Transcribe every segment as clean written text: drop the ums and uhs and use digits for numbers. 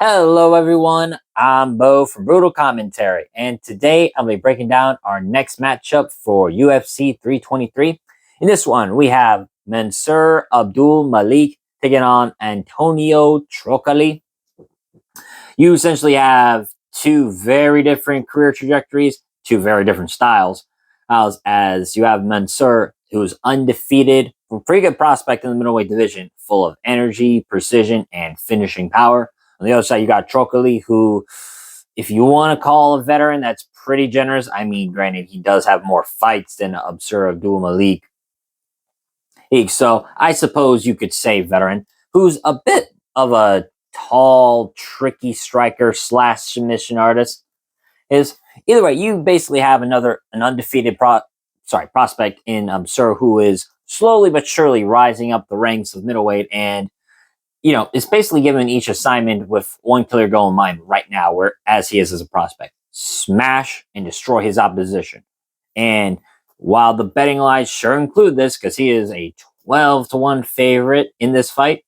Hello, everyone. I'm Bo from Brutal Commentary, and today I'll be breaking down our next matchup for UFC 323. In this one, we have Mansur Abdul-Malik taking on Antonio Trócoli. You essentially have two very different career trajectories, two very different styles. As you have Mansur, who's undefeated, a pretty good prospect in the middleweight division, full of energy, precision, and finishing power. On the other side, you got Trócoli, who, if you want to call a veteran, that's pretty generous. I mean, granted, he does have more fights than Mansur Abdul-Malik. So I suppose you could say veteran, who's a bit of a tall, tricky striker / submission artist. Is either way, you basically have an undefeated prospect in Mansur, who is slowly but surely rising up the ranks of middleweight, and it's basically given each assignment with one clear goal in mind right now, where as he is as a prospect, smash and destroy his opposition. And while the betting lines sure include this, because he is a 12-1 favorite in this fight,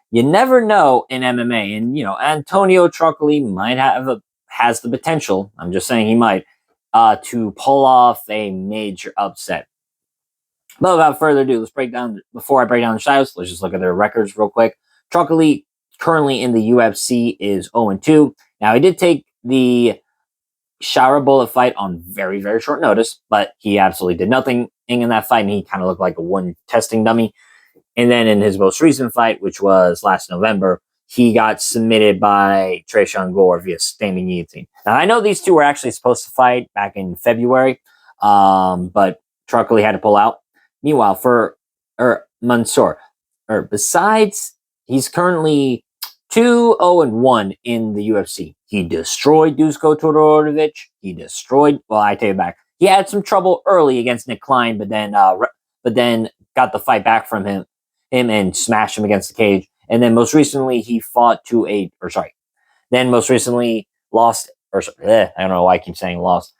you never know in MMA. And Antonio Trócoli has the potential. I'm just saying he might to pull off a major upset. But without further ado, before I break down the styles, let's just look at their records real quick. Trócoli currently in the UFC is 0-2. Now, he did take the shower bullet fight on very, very short notice, but he absolutely did nothing in that fight, and he kind of looked like a one testing dummy. And then in his most recent fight, which was last November, he got submitted by Tresean Gore via standing guillotine. Now, I know these two were actually supposed to fight back in February, but Trócoli had to pull out. Meanwhile, for Mansur, besides, he's currently 2-0-1 in the UFC. He destroyed Dusko Todorovic. I take it back. He had some trouble early against Nick Klein, but then got the fight back from him and smashed him against the cage. And then most recently, he lost. I don't know why I keep saying lost.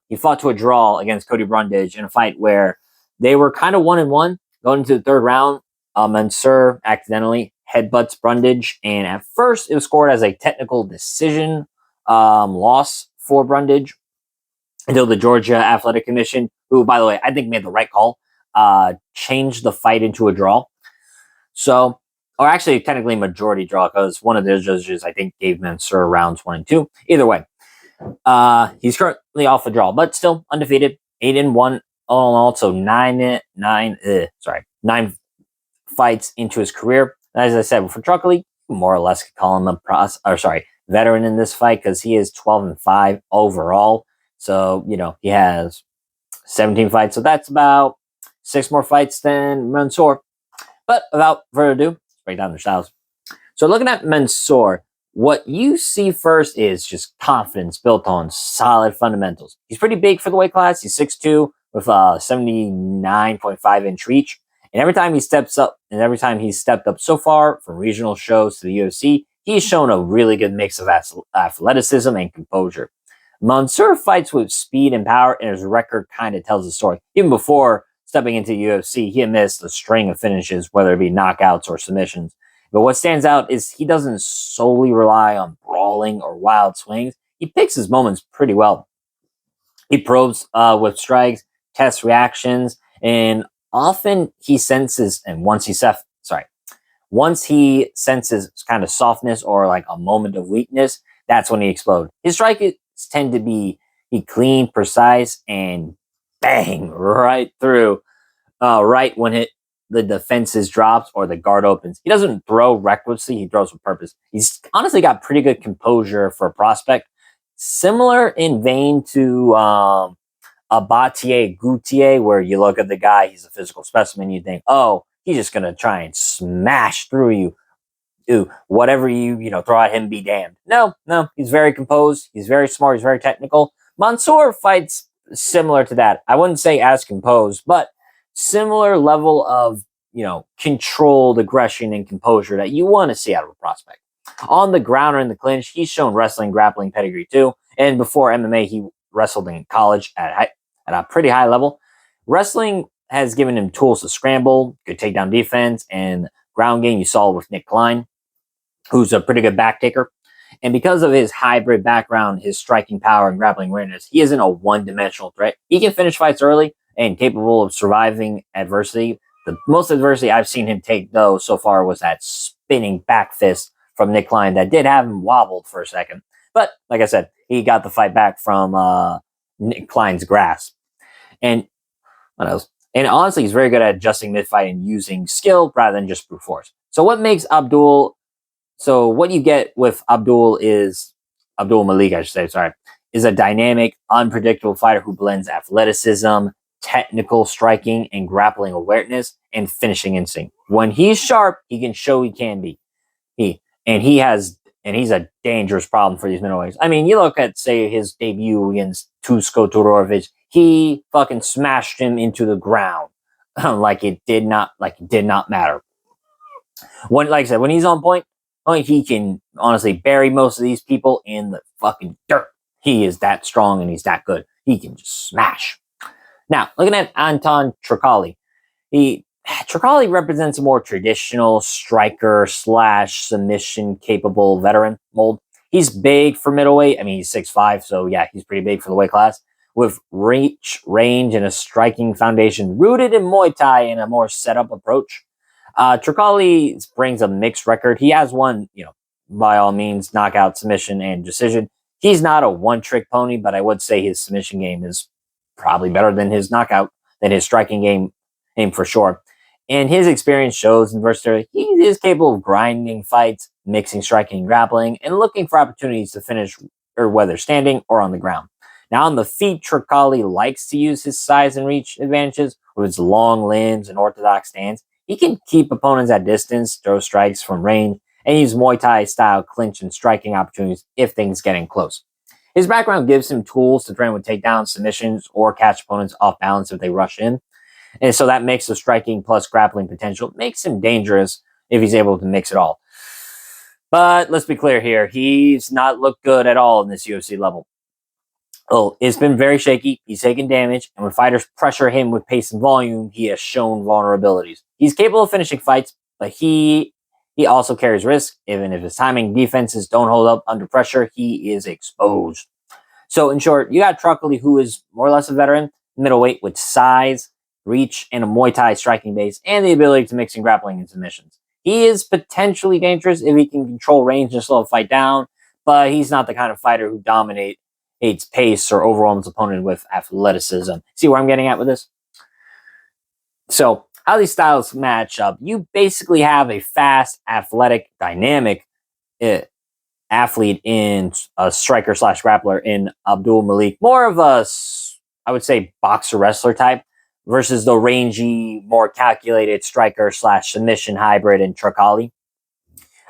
He fought to a draw against Cody Brundage in a fight where they were kind of 1-1 going into the third round. Mansur accidentally headbutts Brundage, and at first it was scored as a technical decision loss for Brundage until the Georgia Athletic Commission, who, by the way, I think made the right call, changed the fight into a draw. So, or actually technically majority draw, because one of their judges, I think, gave Mansur rounds 1 and 2. Either way, he's currently off a draw, but still undefeated, 8-1 all in all, so 9 fights into his career. As I said, for Trócoli, more or less could call him a veteran in this fight, because he is 12-5 overall. So, he has 17 fights, so that's about 6 more fights than Mansur. But without further ado, let's break down their styles. So looking at Mansur, what you see first is just confidence built on solid fundamentals. He's pretty big for the weight class. He's 6'2", with a 79.5-inch reach. And every time he steps up, and every time he's stepped up so far from regional shows to the UFC, he's shown a really good mix of athleticism and composure. Mansur fights with speed and power, and his record kind of tells the story. Even before stepping into UFC, he had missed a string of finishes, whether it be knockouts or submissions. But what stands out is he doesn't solely rely on brawling or wild swings. He picks his moments pretty well. He probes with strikes, tests reactions, and often he senses, and once he senses kind of softness or like a moment of weakness, that's when he explodes. His strikes tend to be clean, precise, and bang right through, right when the defenses drops or the guard opens. He doesn't throw recklessly; he throws with purpose. He's honestly got pretty good composure for a prospect, similar in vein to a Batier Gutier, where you look at the guy, he's a physical specimen, you think, oh, he's just gonna try and smash through you. Whatever you throw at him, be damned. No, he's very composed, he's very smart, he's very technical. Mansur fights similar to that. I wouldn't say as composed, but similar level of controlled aggression and composure that you want to see out of a prospect. On the ground or in the clinch, he's shown wrestling, grappling pedigree too. And before MMA, he wrestled in college at a pretty high level. Wrestling has given him tools to scramble, good takedown defense, and ground game. You saw with Nick Klein, who's a pretty good back taker. And because of his hybrid background, his striking power and grappling awareness, he isn't a one-dimensional threat. He can finish fights early and capable of surviving adversity. The most adversity I've seen him take, though, so far was that spinning back fist from Nick Klein that did have him wobbled for a second. But like I said, he got the fight back from Nick Klein's grasp. And what else? And honestly, he's very good at adjusting mid-fight and using skill rather than just brute force. So what you get with Abdul-Malik, I should say, sorry, is a dynamic, unpredictable fighter who blends athleticism, technical striking, and grappling awareness and finishing instinct. When he's sharp, he can show he can be. He's a dangerous problem for these middleweights. I mean, you look at, say, his debut against Tusko Todorovic, he fucking smashed him into the ground like it did not matter. Like I said, when he's on point, he can honestly bury most of these people in the fucking dirt. He is that strong and he's that good. He can just smash. Now, looking at Anton Trócoli, Trócoli represents a more traditional striker / submission capable veteran mold. He's big for middleweight. I mean, he's 6'5", so yeah, he's pretty big for the weight class. With reach, range, and a striking foundation rooted in Muay Thai and a more set-up approach. Trócoli brings a mixed record. He has won, by all means, knockout, submission, and decision. He's not a one-trick pony, but I would say his submission game is probably better than his striking game for sure. And his experience shows in versatility. He is capable of grinding fights, mixing striking and grappling, and looking for opportunities to finish, or whether standing or on the ground. Now, on the feet, Trócoli likes to use his size and reach advantages with his long limbs and orthodox stance. He can keep opponents at distance, throw strikes from range, and use Muay Thai-style clinch and striking opportunities if things get in close. His background gives him tools to threaten with takedowns, submissions, or catch opponents off balance if they rush in. And so that mix of striking plus grappling potential makes him dangerous if he's able to mix it all. But let's be clear here. He's not looked good at all in this UFC level. Oh, it's been very shaky. He's taken damage. And when fighters pressure him with pace and volume, he has shown vulnerabilities. He's capable of finishing fights, but he also carries risk. Even if his timing defenses don't hold up under pressure, he is exposed. So in short, you got Trócoli, who is more or less a veteran, middleweight with size, reach, and a Muay Thai striking base, and the ability to mix in grappling and submissions. He is potentially dangerous if he can control range and slow a fight down, but he's not the kind of fighter who dominates pace or overwhelms opponent with athleticism. See where I'm getting at with this? So, how these styles match up, you basically have a fast, athletic, dynamic athlete in a striker / grappler in Abdul-Malik. More of a, I would say, boxer wrestler type versus the rangy, more calculated striker / submission hybrid in Trócoli.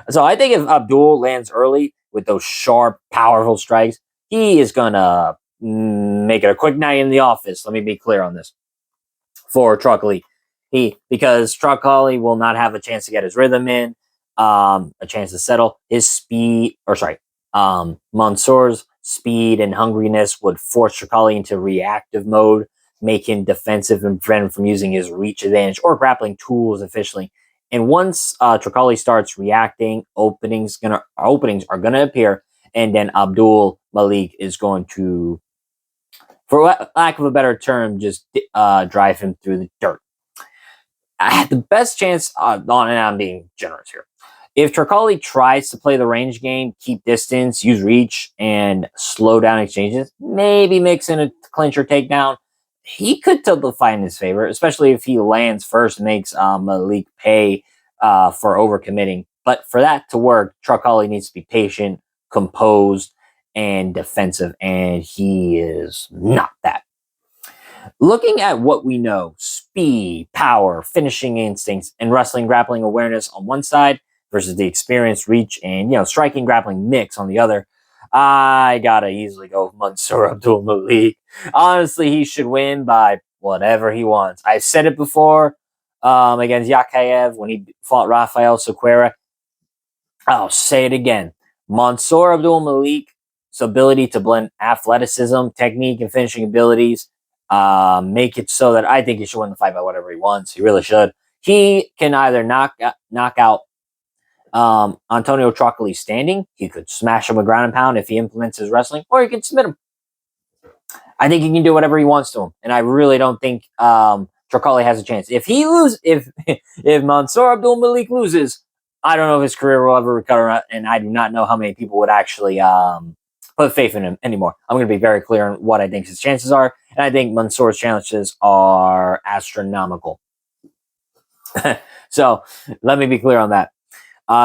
So I think if Abdul lands early with those sharp, powerful strikes, he is going to make it a quick night in the office. Let me be clear on this. For Trócoli. Because Trócoli will not have a chance to get his rhythm in, a chance to settle. Mansur's speed and hungriness would force Trócoli into reactive mode, make him defensive and prevent him from using his reach advantage or grappling tools efficiently. And once Trócoli starts reacting, openings are gonna appear, and then Abdul-Malik is going to, for lack of a better term, just drive him through the dirt. I had the best chance, and I'm being generous here. If Trócoli tries to play the range game, keep distance, use reach, and slow down exchanges, maybe mix in a clinch or takedown, he could tilt the fight in his favor, especially if he lands first and makes Malik pay for overcommitting. But for that to work, Trócoli needs to be patient, composed, and defensive, and he is not that. Looking at what we know, speed, power, finishing instincts, and wrestling grappling awareness on one side versus the experience, reach, and striking grappling mix on the other, I gotta easily go with Mansur Abdul-Malik. Honestly, he should win by whatever he wants. I've said it before against Yakayev when he fought Rafael Sequeira. I'll say it again. Mansur Abdul-Malik's ability to blend athleticism, technique, and finishing abilities make it so that I think he should win the fight by whatever he wants. He really should. He can either knock out Antonio Trócoli standing. He could smash him with ground and pound if he implements his wrestling, or he could submit him. I think he can do whatever he wants to him, and I really don't think Trócoli has a chance. If he loses, if Mansur Abdul-Malik loses, I don't know if his career will ever recover, and I do not know how many people would actually put faith in him anymore. I'm going to be very clear on what I think his chances are, and I think Mansur's chances are astronomical. So let me be clear on that.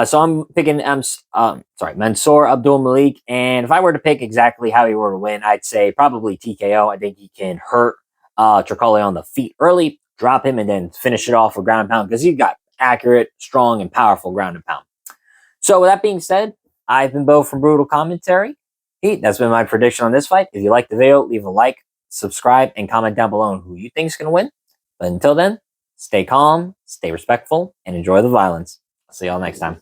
So I'm picking Mansur Abdul-Malik, and if I were to pick exactly how he were to win, I'd say probably TKO. I think he can hurt Trócoli on the feet early, drop him, and then finish it off with ground and pound because he's got accurate, strong, and powerful ground and pound. So with that being said, I've been Bo from Brutal Commentary. That's been my prediction on this fight. If you like the video, leave a like, subscribe, and comment down below on who you think is going to win. But until then, stay calm, stay respectful, and enjoy the violence. I'll see y'all next time.